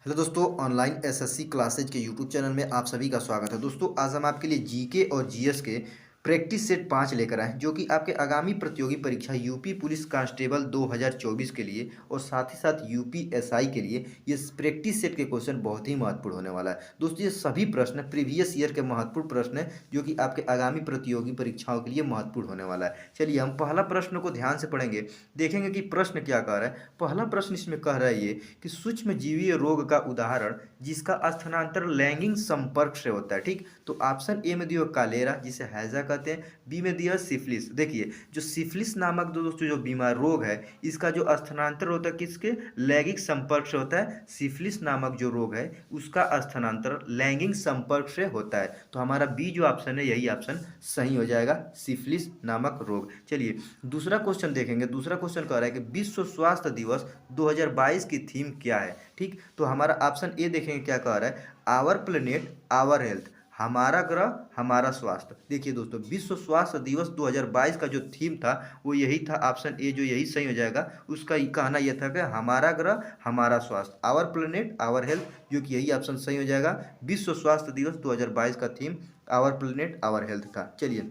Hello दोस्तों, online SSC classes के YouTube channel में आप सभी का स्वागत है। दोस्तों, आज हम आपके लिए जीके और जीएस के प्रैक्टिस सेट 5 लेकर आए हैं, जो कि आपके आगामी प्रतियोगी परीक्षा यूपी पुलिस कांस्टेबल 2024 के लिए और साथ ही साथ यूपी एसआई के लिए ये प्रैक्टिस सेट के क्वेश्चन बहुत ही महत्वपूर्ण होने वाला है। दोस्तों, ये सभी प्रश्न प्रीवियस ईयर के महत्वपूर्ण प्रश्न हैं, जो कि आपके आगामी प्रतियोगी परीक्षाओं के लिए महत्वपूर्ण होने वाला है। चलिए हम पहला प्रश्न को ध्यान से पढ़ेंगे, देखेंगे कि प्रश्न क्या कह रहा है। पहला प्रश्न इसमें कह रहा है ये कि सूक्ष्म जीवीय रोग का उदाहरण जिसका स्थानांतरण लैंगिक संपर्क से होता है। ठीक, तो ऑप्शन ए में दिया कालेरा, जिसे हैजा कहते हैं। बी में दिया सिफिलिस। देखिए, जो सिफिलिस नामक दोस्तों जो बीमार रोग है, इसका जो स्थानांतर होता है किसके, लैंगिक संपर्क से होता है। सिफिलिस नामक जो रोग है उसका स्थानांतर लैंगिक संपर्क से होता है। तो हमारा बी जो ऑप्शन है यही ऑप्शन सही हो जाएगा, सिफिलिस नामक रोग। चलिए दूसरा क्वेश्चन देखेंगे। दूसरा क्वेश्चन कह रहा है कि विश्व स्वास्थ्य दिवस 2022 की थीम क्या है। ठीक, तो हमारा ऑप्शन ए देखेंगे क्या कह रहा है, आवर प्लेनेट आवर हेल्थ, हमारा ग्रह हमारा स्वास्थ्य। देखिए दोस्तों, विश्व स्वास्थ्य दिवस 2022 का जो थीम था वो यही था, ऑप्शन ए जो यही सही हो जाएगा। उसका कहना यह था कि हमारा ग्रह हमारा स्वास्थ्य, आवर प्लेनेट आवर हेल्थ, जो कि यही ऑप्शन सही हो जाएगा। विश्व स्वास्थ्य दिवस 2022 का theme our planet our health था। चलिए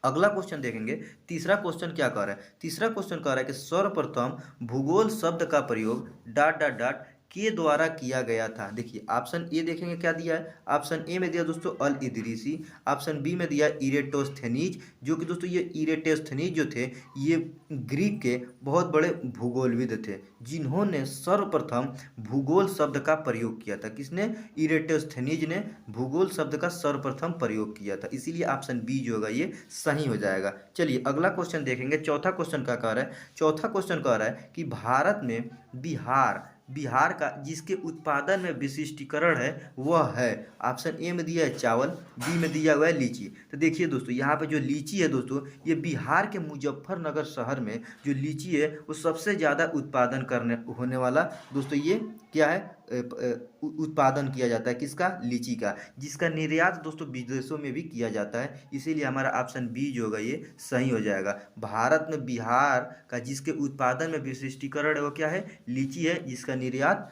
अगला क्वेश्चन देखेंगे। तीसरा क्वेश्चन क्या कह रहा है, तीसरा क्वेश्चन कह रहा है कि सर्वप्रथम भूगोल शब्द का प्रयोग डॉट डॉट डॉट के द्वारा किया गया था। देखिए ऑप्शन ए देखेंगे क्या दिया है। ऑप्शन ए में दिया दोस्तों अल इदरीसी। ऑप्शन बी में दिया इरेटोस्थेनीज, जो कि दोस्तों ये इरेटोस्थेनीज जो थे ये ग्रीक के बहुत बड़े भूगोलविद थे, जिन्होंने सर्वप्रथम भूगोल शब्द का प्रयोग किया था। किसने, इरेटोस्थेनीज ने भूगोल शब्द का सर्वप्रथम प्रयोग किया था। इसीलिए ऑप्शन बी जो होगा ये सही हो जाएगा। चलिए अगला क्वेश्चन देखेंगे। चौथा क्वेश्चन क्या कह रहा है, चौथा क्वेश्चन कह रहा है कि भारत में बिहार बिहार का जिसके उत्पादन में विशिष्टीकरण है वह है। ऑप्शन ए में दिया है चावल, बी में दिया हुआ है लीची। तो देखिए दोस्तों, यहाँ पे जो लीची है दोस्तों, ये बिहार के मुजफ्फरनगर शहर में जो लीची है वो सबसे ज़्यादा उत्पादन करने होने वाला दोस्तों ये क्या है, उत्पादन किया जाता है। किसका, लीची का, जिसका निर्यात दोस्तों विदेशों में भी किया जाता है। इसीलिए हमारा ऑप्शन बी जो होगा ये सही हो जाएगा। भारत में बिहार का जिसके उत्पादन में विशिष्टीकरण है वो क्या है, लीची है, जिसका निर्यात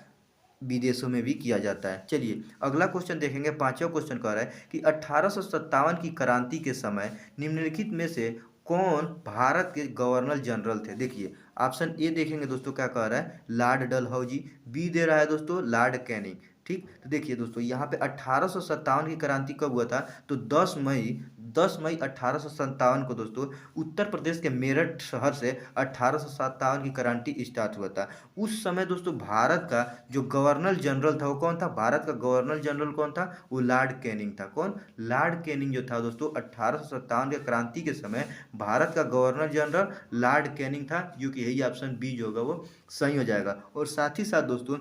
विदेशों में भी किया जाता है। चलिए अगला क्वेश्चन देखेंगे। पांचवा क्वेश्चन कह रहा है कि 1857 की क्रांति के समय निम्नलिखित में से कौन भारत के गवर्नर जनरल थे। देखिए ऑप्शन ए देखेंगे दोस्तों क्या कह रहा है, लॉर्ड डलहौजी। बी दे रहा है दोस्तों लॉर्ड कैनिंग। ठीक, तो देखिए दोस्तों यहाँ पे 1857 की क्रांति कब हुआ था, तो 10 मई 1857 को दोस्तों उत्तर प्रदेश के मेरठ शहर से 1857 की क्रांति स्टार्ट हुआ था। उस समय दोस्तों भारत का जो गवर्नर जनरल था वो कौन था, भारत का गवर्नर जनरल कौन था, वो लॉर्ड कैनिंग था। कौन, लॉर्ड कैनिंग जो था दोस्तों 1857 के क्रांति के समय भारत का गवर्नर जनरल लॉर्ड कैनिंग था, जो कि यही ऑप्शन बी जो होगा वो सही हो जाएगा। और साथ ही साथ दोस्तों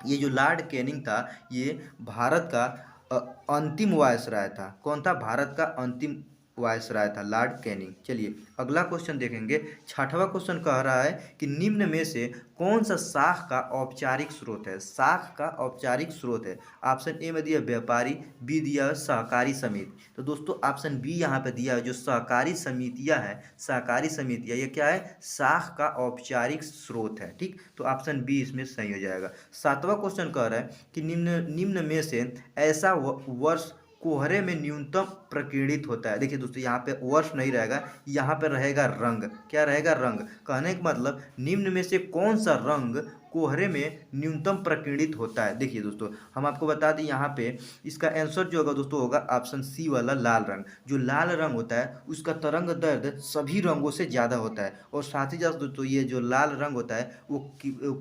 ये जो लॉर्ड कैनिंग था ये भारत का अ, अंतिम वायसराय था। कौन था, भारत का अंतिम वायसराय था लॉर्ड कैनिंग। चलिए अगला क्वेश्चन देखेंगे। छठवां क्वेश्चन कह रहा है कि निम्न में से कौन सा साख का औपचारिक स्रोत है, साख का औपचारिक स्रोत है। ऑप्शन ए में दिया व्यापारी, बी दिया है सहकारी समिति। तो दोस्तों ऑप्शन बी यहाँ पे दिया है, जो सहकारी समितियाँ हैं, सहकारी समितियाँ ये क्या है, साख का औपचारिक स्रोत है। ठीक, तो ऑप्शन बी इसमें सही हो जाएगा। सातवां क्वेश्चन कह रहा है कि निम्न निम्न में से ऐसा वर्ष कोहरे में न्यूनतम प्रकीर्णित होता है। देखिए दोस्तों यहाँ पे वर्ष नहीं रहेगा, यहाँ पे रहेगा रंग। क्या रहेगा, रंग। कहने का मतलब निम्न में से कौन सा रंग कोहरे में न्यूनतम प्रकीर्णित होता है। देखिए दोस्तों हम आपको बता दें यहाँ पे इसका आंसर जो होगा दोस्तों होगा ऑप्शन सी वाला लाल रंग। जो लाल रंग होता है उसका तरंग दैर्ध्य सभी रंगों से ज़्यादा होता है। और साथ ही साथ दोस्तों ये जो लाल रंग होता है वो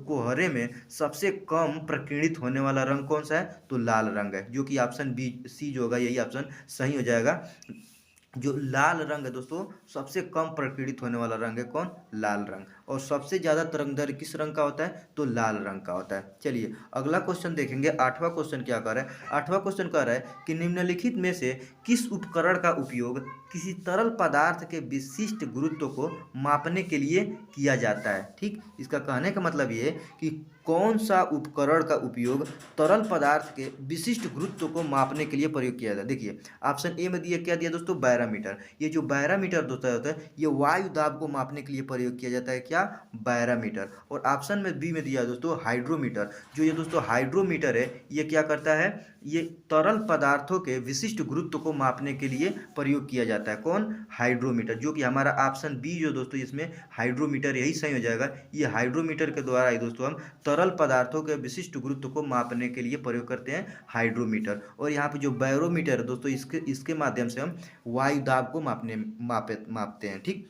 कोहरे में सबसे कम प्रकीर्णित होने वाला रंग कौन सा है, तो लाल रंग है, जो कि ऑप्शन बी सी जो होगा यही ऑप्शन सही हो जाएगा। जो लाल रंग है दोस्तों सबसे कम प्रकीर्णित होने वाला रंग है कौन, लाल रंग। और सबसे ज़्यादा तरंगदैर्घ्य किस रंग का होता है, तो लाल रंग का होता है। चलिए अगला क्वेश्चन देखेंगे। आठवां क्वेश्चन क्या कर रहा है, आठवां क्वेश्चन कह रहा है कि निम्नलिखित में से किस उपकरण का उपयोग किसी तरल पदार्थ के विशिष्ट गुरुत्व को मापने के लिए किया जाता है। ठीक, इसका कहने का मतलब ये है कि कौन सा उपकरण का उपयोग तरल पदार्थ के विशिष्ट गुरुत्व को मापने के लिए प्रयोग किया जाता है। देखिए ऑप्शन ए में दिया, क्या दिया दोस्तों, बैरामीटर। ये जो बैरामीटर होता है ये वायु दाब को मापने के लिए प्रयोग किया जाता है, क्या, बैरामीटर। और ऑप्शन में बी में दिया दोस्तों हाइड्रोमीटर। जो ये दोस्तों हाइड्रोमीटर है ये क्या करता है, ये तरल पदार्थों के विशिष्ट गुरुत्व को मापने के लिए प्रयोग किया जाता है। कौन, हाइड्रोमीटर। जो कि हमारा ऑप्शन बी जो दोस्तों इसमें हाइड्रोमीटर यही सही हो जाएगा। ये हाइड्रोमीटर के द्वारा ही दोस्तों हम तरल पदार्थों के विशिष्ट गुरुत्व को मापने के लिए प्रयोग करते हैं, हाइड्रोमीटर। और यहाँ पे जो बैरोमीटर है दोस्तों, इसके इसके माध्यम से हम वायु दाब को मापते हैं। ठीक,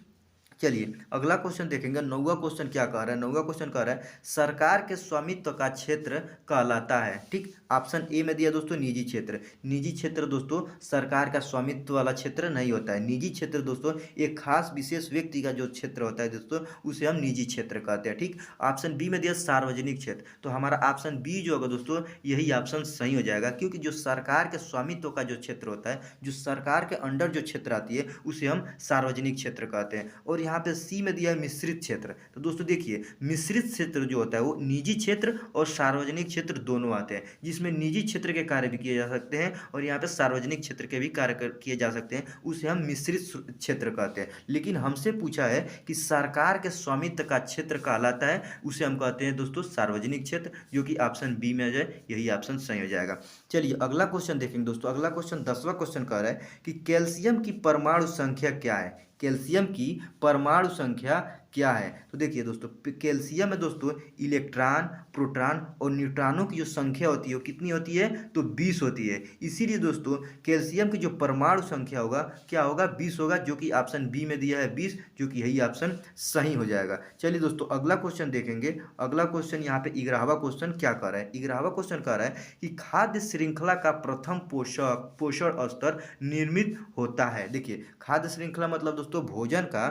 चलिए अगला क्वेश्चन देखेंगे। 9वां क्वेश्चन क्या कह रहा है, 9वां क्वेश्चन कह रहा है सरकार के स्वामित्व का क्षेत्र कहलाता है। ठीक, ऑप्शन ए में दिया दोस्तों निजी क्षेत्र। निजी क्षेत्र दोस्तों सरकार का स्वामित्व वाला क्षेत्र नहीं होता है। निजी क्षेत्र दोस्तों एक खास विशेष व्यक्ति का जो क्षेत्र होता है दोस्तों उसे हम निजी क्षेत्र कहते हैं। ठीक, ऑप्शन बी में दिया सार्वजनिक क्षेत्र। तो हमारा ऑप्शन बी जो होगा दोस्तों यही ऑप्शन सही हो जाएगा, क्योंकि जो सरकार के स्वामित्व का जो क्षेत्र होता है, जो सरकार के अंडर जो क्षेत्र आती है उसे हम सार्वजनिक क्षेत्र कहते हैं। और यहाँ पे सी में दिया है मिश्रित क्षेत्र। तो दोस्तों देखिए मिश्रित क्षेत्र जो होता है वो निजी क्षेत्र और सार्वजनिक क्षेत्र दोनों आते हैं, जिसमें निजी क्षेत्र के कार्य भी किए जा सकते हैं और यहाँ पे सार्वजनिक क्षेत्र के भी कार्य किए जा सकते हैं, उसे हम मिश्रित क्षेत्र कहते हैं। लेकिन हमसे पूछा है कि सरकार के स्वामित्व का क्षेत्र कहलाता है, उसे हम कहते हैं दोस्तों सार्वजनिक क्षेत्र, जो कि ऑप्शन बी में आ जाए, यही ऑप्शन सही हो जाएगा। चलिए अगला क्वेश्चन देखेंगे दोस्तों। अगला क्वेश्चन 10वां क्वेश्चन कह रहा है कि कैल्शियम की परमाणु संख्या क्या है। कैल्शियम की परमाणु संख्या क्या है। तो देखिए दोस्तों कैल्शियम में दोस्तों इलेक्ट्रॉन, प्रोटॉन और न्यूट्रॉनों की जो संख्या होती है वो कितनी होती है, तो 20 होती है। इसीलिए दोस्तों कैल्शियम की जो परमाणु संख्या होगा क्या होगा, 20 होगा, जो कि ऑप्शन बी में दिया है 20, जो कि यही ऑप्शन सही हो जाएगा। चलिए दोस्तों अगला क्वेश्चन देखेंगे। अगला क्वेश्चन यहाँ पे 11वां क्वेश्चन क्या कर रहा है। 11वां क्वेश्चन कह रहा है कि खाद्य श्रृंखला का प्रथम पोषण स्तर निर्मित होता है। देखिए खाद्य श्रृंखला मतलब दोस्तों भोजन का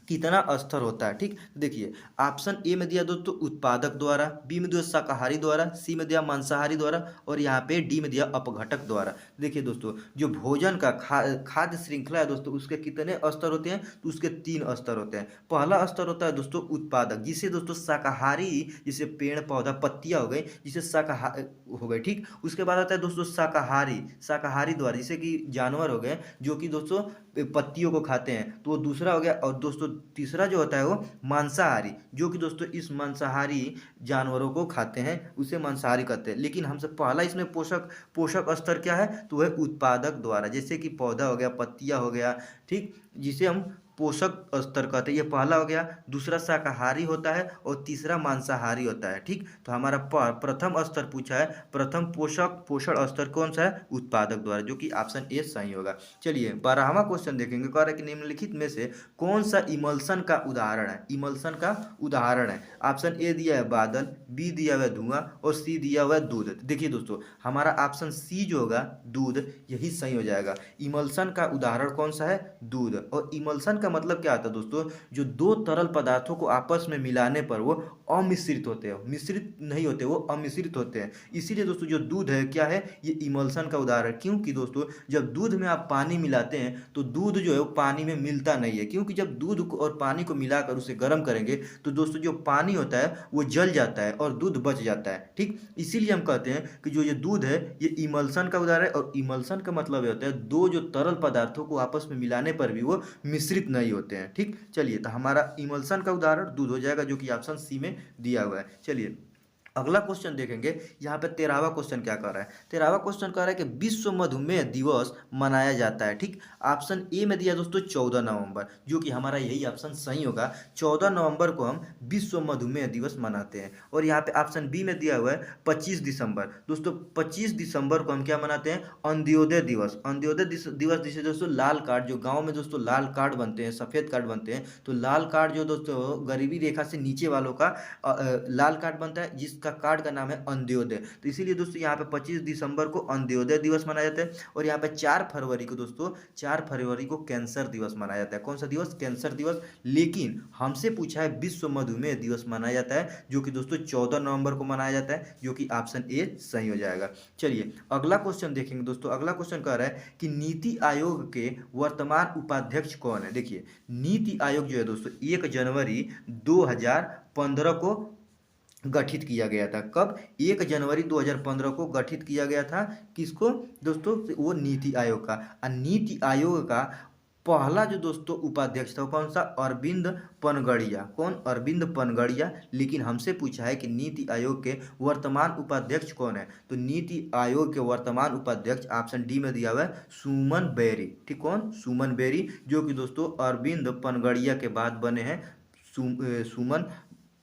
कितना स्तर होता है। ठीक, देखिए ऑप्शन ए में दिया दोस्तों उत्पादक द्वारा, बी में दिया शाकाहारी द्वारा, सी में दिया मांसाहारी द्वारा और यहाँ पे डी में दिया अपघटक द्वारा। देखिए दोस्तों जो भोजन का खाद्य श्रृंखला है दोस्तों उसके कितने स्तर होते हैं, तो उसके 3 स्तर होते हैं। पहला स्तर होता है दोस्तों उत्पादक, जिसे दोस्तों शाकाहारी, जिसे पेड़ पौधा पत्तियां हो गई, जिसे शाकाहारी हो गए। ठीक, उसके बाद आता है दोस्तों शाकाहारी द्वारा, जैसे कि जानवर हो गए जो कि दोस्तों पत्तियों को खाते हैं, तो वो दूसरा हो गया। और दोस्तों तीसरा जो होता है वो मांसाहारी, जो कि दोस्तों इस मांसाहारी जानवरों को खाते हैं, उसे मांसाहारी कहते हैं। लेकिन हमसे पहला इसमें पोषक स्तर क्या है, तो वह उत्पादक द्वारा, जैसे कि पौधा हो गया, पत्तियां हो गया, ठीक, जिसे हम पोषक स्तर कहते हैं। ये पहला हो गया। दूसरा शाकाहारी होता है और तीसरा मांसाहारी होता है। ठीक, तो हमारा प्रथम स्तर पूछा है, प्रथम पोषण स्तर कौन सा है, उत्पादक द्वारा, जो कि ऑप्शन ए सही होगा। चलिए 12वां क्वेश्चन देखेंगे। कह रहा है कि निम्नलिखित में से कौन सा इमल्सन का उदाहरण है। इमल्सन का उदाहरण है, ऑप्शन ए दिया है बादल, बी दिया हुआ है धुआं और सी दिया हुआ है दूध। देखिए दोस्तों हमारा ऑप्शन सी जो होगा दूध, यही सही हो जाएगा। इमल्सन का उदाहरण कौन सा है, दूध। और इमल्सन का मतलब क्या आता है दोस्तों, जो दो तरल पदार्थों को आपस में मिलाने पर वो अमिश्रित होते हैं, मिश्रित नहीं होते, वो अमिश्रित होते हैं। इसीलिए दोस्तों जो दूध है क्या है, ये इमल्सन का उदाहरण। क्योंकि दोस्तों जब दूध में आप पानी मिलाते हैं तो दूध जो है वो पानी में मिलता नहीं है, क्योंकि जब दूध को और पानी को मिलाकर उसे गर्म करेंगे तो दोस्तों जो पानी होता है वो जल जाता है और दूध बच जाता है। ठीक, इसीलिए हम कहते हैं कि जो ये दूध है ये इमल्सन का उदाहरण है। और इमल्सन का मतलब होता है दो जो तरल पदार्थों को आपस में मिलाने पर भी वो मिश्रित नहीं होते हैं। ठीक, चलिए तो हमारा इमल्सन का उदाहरण दूध हो जाएगा, जो कि ऑप्शन सी में दिया हुआ है। चलिए अगला क्वेश्चन देखेंगे। यहाँ पे 13वां क्वेश्चन क्या कर रहा है। 13वां क्वेश्चन कह रहा है कि विश्व मधुमेह दिवस मनाया जाता है। ठीक, ऑप्शन ए में दिया दोस्तों 14 नवंबर, जो कि हमारा यही ऑप्शन सही होगा। 14 नवंबर को हम विश्व मधुमेह दिवस मनाते हैं। और यहाँ पे ऑप्शन बी में दिया हुआ है 25 दिसंबर। दोस्तों 25 दिसंबर को हम क्या मनाते हैं, अंत्योदय दिवस। अंत्योदय दिवस जिसे दोस्तों लाल कार्ड, जो गाँव में दोस्तों लाल कार्ड बनते हैं, सफ़ेद कार्ड बनते हैं, तो लाल कार्ड जो दोस्तों गरीबी रेखा से नीचे वालों का लाल कार्ड बनता है, जिस का कार्ड का नाम है अंत्योदय। तो इसीलिए दोस्तों यहाँ पे 25 दिसंबर को अंत्योदय दिवस मनाया जाता है। और यहाँ पे 4 फरवरी को दोस्तों 4 फरवरी को कैंसर दिवस मनाया जाता है। कौन सा दिवस, कैंसर दिवस। लेकिन हमसे पूछा है विश्व मधुमेह दिवस मनाया जाता है, जो कि दोस्तों 14 नवंबर को मनाया जाता है, जो कि ऑप्शन ए सही हो जाएगा। चलिए अगला क्वेश्चन देखेंगे दोस्तों। अगला क्वेश्चन कह रहा है कि नीति आयोग के वर्तमान उपाध्यक्ष कौन है। देखिए नीति आयोग जो है दोस्तों 1 जनवरी 2015 को गठित किया गया था। कब? 1 जनवरी 2015 को गठित किया गया था। किसको दोस्तों? वो नीति आयोग का। और नीति आयोग का पहला जो दोस्तों उपाध्यक्ष था वो कौन सा? अरविंद पनगड़िया। कौन? अरविंद पनगड़िया। लेकिन हमसे पूछा है कि नीति आयोग के वर्तमान उपाध्यक्ष कौन है, तो नीति आयोग के वर्तमान उपाध्यक्ष ऑप्शन डी में दिया हुआ है सुमन बेरी। ठीक, कौन? सुमन बेरी, जो कि दोस्तों अरविंद पनगड़िया के बाद बने हैं सुमन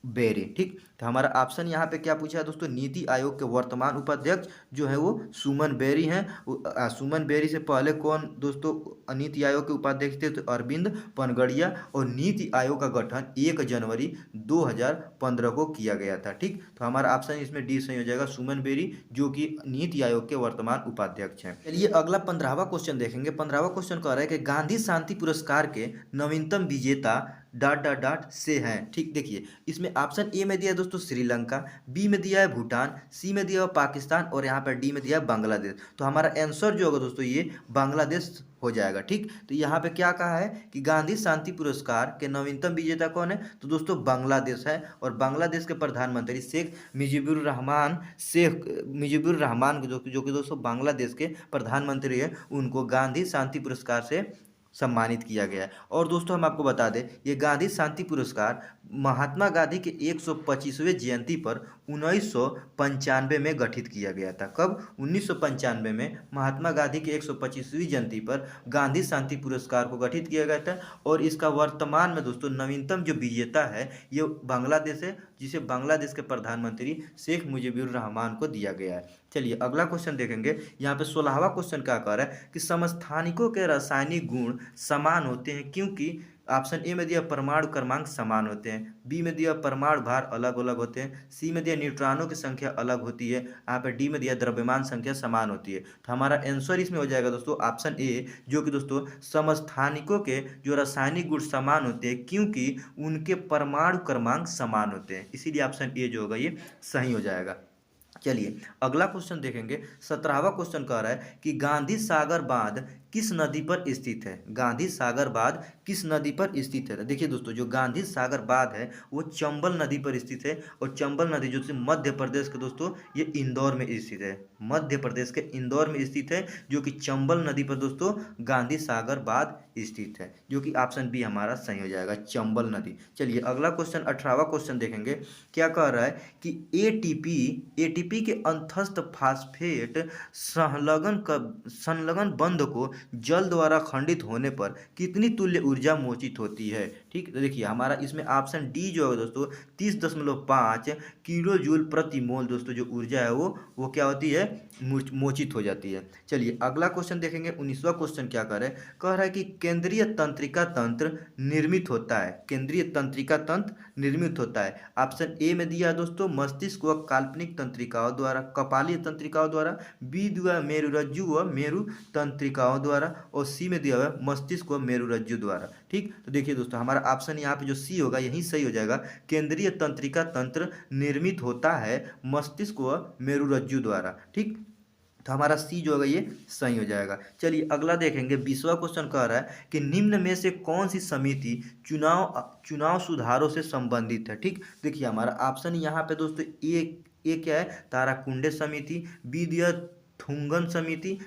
बेरी। ठीक, तो हमारा ऑप्शन यहाँ पे क्या पूछा है दोस्तों? नीति आयोग के वर्तमान उपाध्यक्ष जो है वो सुमन बेरी हैं। सुमन बेरी से पहले कौन दोस्तों नीति आयोग के उपाध्यक्ष थे? तो अरविंद पनगड़िया। और नीति आयोग का गठन 1 जनवरी 2015 को किया गया था। ठीक, तो हमारा ऑप्शन इसमें डी सही हो जाएगा, सुमन बेरी, जो कि नीति आयोग के वर्तमान उपाध्यक्ष हैं। चलिए अगला 15वां क्वेश्चन देखेंगे। 15वां क्वेश्चन कह रहा है कि गांधी शांति पुरस्कार के नवीनतम विजेता डॉट डॉट डॉट से हैं। ठीक, देखिए इसमें ऑप्शन ए में दिया है दोस्तों श्रीलंका, बी में दिया है भूटान, सी में दिया है पाकिस्तान और यहाँ पर डी में दिया है बांग्लादेश। तो हमारा आंसर जो होगा दोस्तों ये बांग्लादेश हो जाएगा। ठीक, तो यहाँ पे क्या कहा है कि गांधी शांति पुरस्कार के नवीनतम विजेता कौन है? तो दोस्तों बांग्लादेश है। और बांग्लादेश के प्रधानमंत्री शेख मुजीबुर रहमान जो कि दोस्तों बांग्लादेश के प्रधानमंत्री है, उनको गांधी शांति पुरस्कार से सम्मानित किया गया है। और दोस्तों हम आपको बता दें ये गांधी शांति पुरस्कार महात्मा गांधी के 125वें जयंती पर 1995 में गठित किया गया था। कब? 1995 में महात्मा गांधी के 125वीं जयंती पर गांधी शांति पुरस्कार को गठित किया गया था। और इसका वर्तमान में दोस्तों नवीनतम जो विजेता है ये बांग्लादेश है, जिसे बांग्लादेश के प्रधानमंत्री शेख मुजीबुर रहमान को दिया गया है। चलिए अगला क्वेश्चन देखेंगे। यहाँ पे 16वां क्वेश्चन क्या कह रहा है कि समस्थानिकों के रासायनिक गुण समान होते हैं क्योंकि ऑप्शन ए में दिया परमाणु क्रमांक समान होते हैं, बी में दिया परमाणु भार अलग अलग होते हैं, सी में दिया न्यूट्रॉनों की संख्या अलग होती है, यहाँ पे डी में दिया द्रव्यमान संख्या समान होती है। तो हमारा आंसर इसमें हो जाएगा दोस्तों ऑप्शन ए, जो कि दोस्तों समस्थानिकों के जो रासायनिक गुण समान होते हैं क्योंकि उनके परमाणु क्रमांक समान होते हैं, इसीलिए ऑप्शन ए जो होगा ये सही हो जाएगा। चलिए अगला क्वेश्चन देखेंगे। 17वां क्वेश्चन कह रहा है कि गांधी सागर बांध किस नदी पर स्थित है? गांधी सागर बांध किस नदी पर स्थित है? देखिए दोस्तों जो गांधी सागर बांध है वो चंबल नदी पर स्थित है। और चंबल नदी जो मध्य प्रदेश के दोस्तों ये इंदौर में स्थित है, मध्य प्रदेश के इंदौर में स्थित है, जो कि चंबल नदी पर दोस्तों गांधी सागर बांध स्थित है, जो कि ऑप्शन बी हमारा सही हो जाएगा, चंबल नदी। चलिए अगला क्वेश्चन 18वां क्वेश्चन देखेंगे। क्या कह रहा है कि एटीपी के अंतस्थ फास्फेट संलग्न बंध को जल द्वारा खंडित होने पर कितनी तुल्य ऊर्जा मोचित होती है? ठीक, तो देखिए हमारा इसमें ऑप्शन डी जो है दोस्तों 30.5 किलो जूल प्रति मोल दोस्तों जो ऊर्जा है वो क्या होती है? मोचित हो जाती है। चलिए अगला क्वेश्चन देखेंगे। 19वां क्वेश्चन क्या कह रहा है कि केंद्रीय तंत्रिका तंत्र निर्मित होता है, केंद्रीय तंत्रिका तंत्र निर्मित होता है। ऑप्शन ए में दिया दोस्तों मस्तिष्क व काल्पनिक तंत्रिकाओं द्वारा, कपालीय तंत्रिकाओं द्वारा, बी दिया मेरुरज्जु व मेरु तंत्रिकाओं द्वारा और सी में दिया हुआ है मस्तिष्क व मेरुरज्जु द्वारा। ठीक, तो देखिए दोस्तों हमारा ऑप्शन यहाँ पे जो सी होगा यही सही हो जाएगा, केंद्रीय तंत्रिका तंत्र निर्मित होता है मस्तिष्क व मेरुरज्जु द्वारा। ठीक, तो हमारा सी जो होगा ये सही हो जाएगा। चलिए अगला देखेंगे। 20वां क्वेश्चन कह रहा है कि निम्न में से कौन सी समिति चुनाव सुधारों से संबंधित है? ठीक, देखिए हमारा ऑप्शन यहाँ पे दोस्तों ए क्या है? ताराकुंडे समिति, बी दिया थुंगन समिति,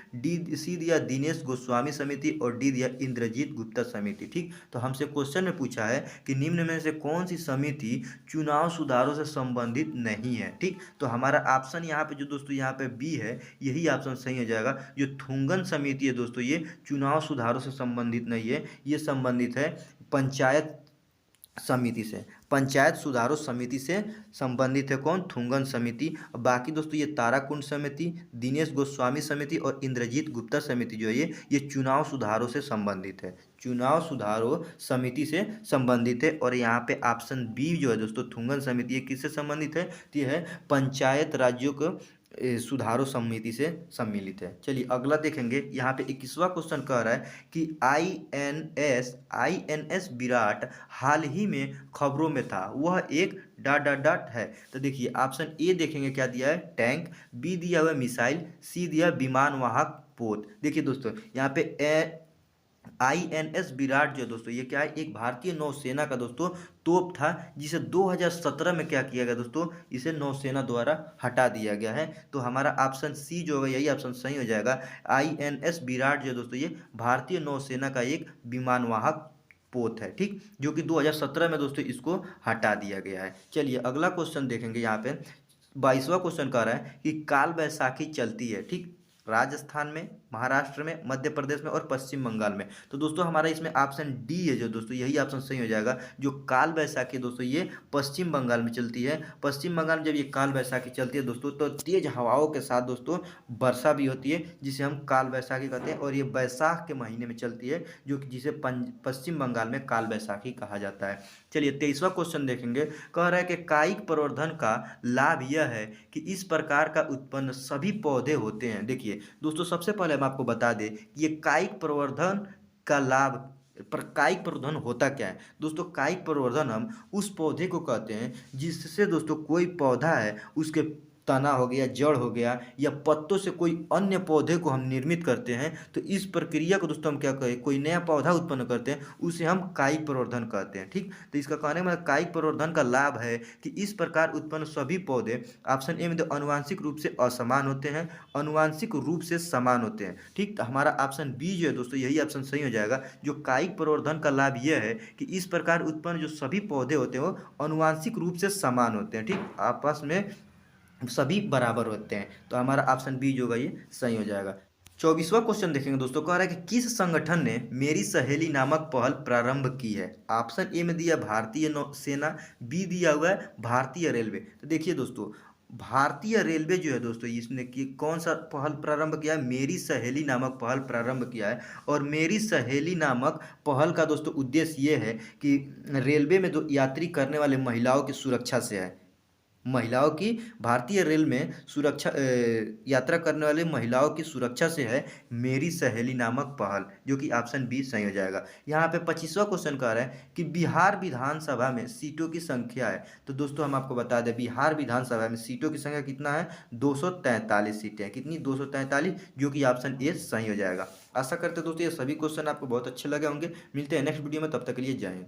सी दिया दिनेश गोस्वामी समिति और डी दिया इंद्रजीत गुप्ता समिति। ठीक, तो हमसे क्वेश्चन में पूछा है कि निम्न में से कौन सी समिति चुनाव सुधारों से संबंधित नहीं है? ठीक, तो हमारा ऑप्शन यहाँ पे जो दोस्तों यहाँ पे बी है यही ऑप्शन सही हो जाएगा। जो थुंगन समिति है दोस्तों ये चुनाव सुधारों से संबंधित नहीं है, ये संबंधित है पंचायत समिति से, पंचायत सुधारों समिति से संबंधित है। कौन? थुंगन समिति। बाकी दोस्तों ये ताराकुंड समिति, दिनेश गोस्वामी समिति और इंद्रजीत गुप्ता समिति जो है ये चुनाव सुधारों से संबंधित है, चुनाव सुधारों समिति से संबंधित है। और यहाँ पे ऑप्शन बी जो है दोस्तों थुंगन समिति ये किससे संबंधित है? तो ये है पंचायत राज्यों को सुधारों समिति से सम्मिलित है। चलिए अगला देखेंगे। यहाँ पे 21वां क्वेश्चन कह रहा है कि आईएनएस विराट हाल ही में खबरों में था, वह एक डॉट डॉट डॉट है। तो देखिए ऑप्शन ए देखेंगे क्या दिया है? टैंक, बी दिया हुआ मिसाइल, सी दिया विमान वाहक पोत। देखिए दोस्तों यहाँ पे आईएनएस विराट जो है दोस्तों, ये क्या है, एक भारतीय नौसेना का दोस्तों तोप था, जिसे 2017 में क्या किया गया दोस्तों, इसे नौसेना द्वारा हटा दिया गया है। तो हमारा ऑप्शन सी जो होगा यही ऑप्शन सही हो जाएगा। आईएनएस विराट जो है दोस्तों, ये भारतीय नौसेना का एक विमानवाहक पोत है, ठीक, जो कि 2017 में दोस्तों इसको हटा दिया गया है। चलिए अगला क्वेश्चन देखेंगे। यहाँ पे 22वां क्वेश्चन कह रहा है कि काल वैसाखी चलती है, ठीक, राजस्थान में, महाराष्ट्र में, मध्य प्रदेश में और पश्चिम बंगाल में। तो दोस्तों हमारा इसमें ऑप्शन डी है जो दोस्तों, यही ऑप्शन सही हो जाएगा। जो काल वैसाखी दोस्तों ये पश्चिम बंगाल में चलती है। पश्चिम बंगाल में जब ये काल वैसाखी चलती है दोस्तों, तो तेज हवाओं के साथ दोस्तों वर्षा भी होती है, जिसे हम काल वैसाखी कहते हैं। और ये बैसाख के महीने में चलती है, जो कि जिसे पश्चिम बंगाल में काल वैसाखी कहा जाता है। चलिए 23वां क्वेश्चन देखेंगे। कह रहा है कि कायिक प्रवर्धन का लाभ यह है कि इस प्रकार का उत्पन्न सभी पौधे होते हैं। देखिए दोस्तों, सबसे पहले हम आपको बता दें कि ये कायिक प्रवर्धन का लाभ, पर कायिक प्रवर्धन होता क्या है दोस्तों। कायिक प्रवर्धन हम उस पौधे को कहते हैं जिससे दोस्तों कोई पौधा है, उसके तना हो गया, जड़ हो गया, या पत्तों से कोई अन्य पौधे को हम निर्मित करते हैं। तो इस प्रक्रिया को दोस्तों हम क्या कहें, कोई नया पौधा उत्पन्न करते हैं, उसे हम कायिक प्रवर्धन कहते हैं, ठीक। तो इसका कहने का मतलब कायिक प्रवर्धन का लाभ है कि इस प्रकार उत्पन्न सभी पौधे, ऑप्शन ए में तो आनुवांशिक रूप से असमान होते हैं, आनुवांशिक रूप से समान होते हैं, ठीक। तो हमारा ऑप्शन बी जो है दोस्तों, यही ऑप्शन सही हो जाएगा। जो कायिक प्रवर्धन का लाभ यह है कि इस प्रकार उत्पन्न जो सभी पौधे होते हैं वो आनुवांशिक रूप से समान होते हैं, ठीक, आपस में सभी बराबर होते हैं। तो हमारा ऑप्शन बी जो होगा ये सही हो जाएगा। 24वां क्वेश्चन देखेंगे दोस्तों। कह रहा है कि किस संगठन ने मेरी सहेली नामक पहल प्रारंभ की है। ऑप्शन ए में दिया भारतीय नौसेना, बी दिया हुआ है भारतीय रेलवे। तो देखिए दोस्तों, भारतीय रेलवे जो है दोस्तों, इसने कि कौन सा पहल प्रारंभ किया है, मेरी सहेली नामक पहल प्रारंभ किया है। और मेरी सहेली नामक पहल का दोस्तों उद्देश्य ये है कि रेलवे में जो यात्री करने वाले महिलाओं की सुरक्षा से है। महिलाओं की, भारतीय रेल में सुरक्षा यात्रा करने वाले महिलाओं की सुरक्षा से है मेरी सहेली नामक पहल, जो कि ऑप्शन बी सही हो जाएगा। यहाँ पे 25वां क्वेश्चन कह रहा है कि बिहार विधानसभा में सीटों की संख्या है। तो दोस्तों हम आपको बता दें, बिहार विधानसभा में सीटों की संख्या कितना है, 243 सीटें हैं। कितनी, 243, जो कि ऑप्शन ए सही हो जाएगा। आशा करते हैं दोस्तों ये सभी क्वेश्चन आपको बहुत अच्छे लगे होंगे। मिलते हैं नेक्स्ट वीडियो में, तब तक के लिए जय हिंद।